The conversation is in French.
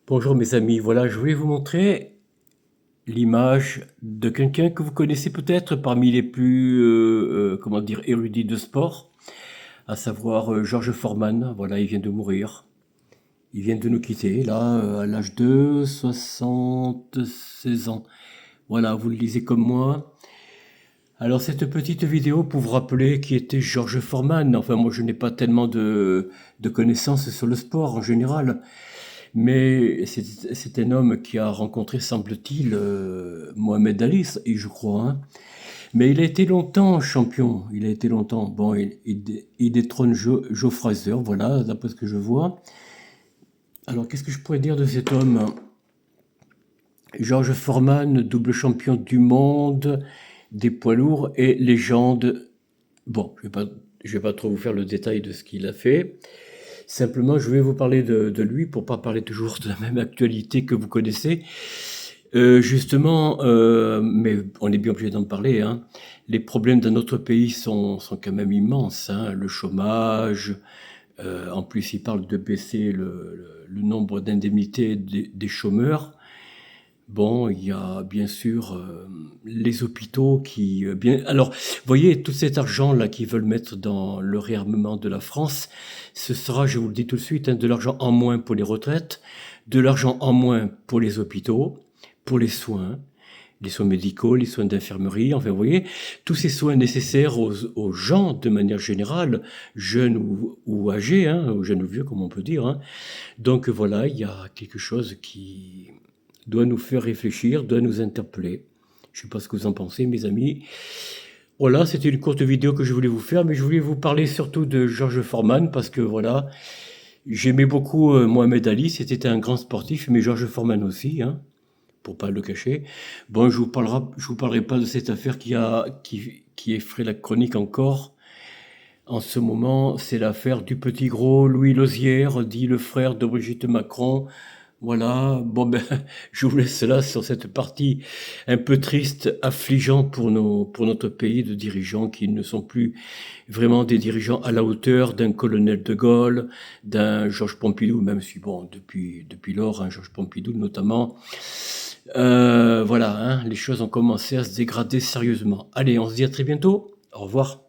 Bonjour mes amis, voilà, je voulais vous montrer l'image de quelqu'un que vous connaissez peut-être parmi les plus, comment dire, érudits de sport, à savoir Georges Foreman. Voilà, il vient de mourir. Il vient de nous quitter, là, à l'âge de 76 ans. Voilà, vous le lisez comme moi. Alors cette petite vidéo pour vous rappeler qui était Georges Foreman. Enfin, moi je n'ai pas tellement de connaissances sur le sport en général. Mais c'est un homme qui a rencontré, semble-t-il, Mohamed Ali, et je crois. Hein. Mais il a été longtemps champion. Il a été longtemps. Bon, il détrône Joe Frazier, voilà, d'après ce que je vois. Alors, qu'est-ce que je pourrais dire de cet homme? Georges Foreman, double champion du monde des poids lourds et légende. Bon, je vais pas trop vous faire le détail de ce qu'il a fait. Simplement, je vais vous parler de lui pour pas parler toujours de la même actualité que vous connaissez. Justement, mais on est bien obligé d'en parler, hein. Les problèmes dans notre pays sont quand même immenses, hein. Le chômage, en plus, il parle de baisser le nombre d'indemnités des chômeurs. Bon, il y a bien sûr les hôpitaux qui... bien... Alors, vous voyez, tout cet argent-là qu'ils veulent mettre dans le réarmement de la France, ce sera, je vous le dis tout de suite, hein, de l'argent en moins pour les retraites, de l'argent en moins pour les hôpitaux, pour les soins médicaux, les soins d'infirmerie, enfin, vous voyez, tous ces soins nécessaires aux gens de manière générale, jeunes ou âgés, hein, ou jeunes ou vieux, comme on peut dire. Hein. Donc voilà, il y a quelque chose qui doit nous faire réfléchir, doit nous interpeller. Je ne sais pas ce que vous en pensez, mes amis. Voilà, c'était une courte vidéo que je voulais vous faire, mais je voulais vous parler surtout de Georges Foreman, parce que voilà, j'aimais beaucoup Mohamed Ali, c'était un grand sportif, mais Georges Foreman aussi, hein, pour pas le cacher. Bon, je vous parlerai pas de cette affaire qui effraie la chronique encore. En ce moment, c'est l'affaire du petit gros Louis Lauzière, dit le frère de Brigitte Macron. Voilà, bon ben, je vous laisse là sur cette partie un peu triste, affligeant pour notre pays de dirigeants qui ne sont plus vraiment des dirigeants à la hauteur d'un colonel de Gaulle, d'un Georges Pompidou, même si bon, depuis lors, hein, Georges Pompidou notamment. Voilà, hein, les choses ont commencé à se dégrader sérieusement. Allez, on se dit à très bientôt. Au revoir.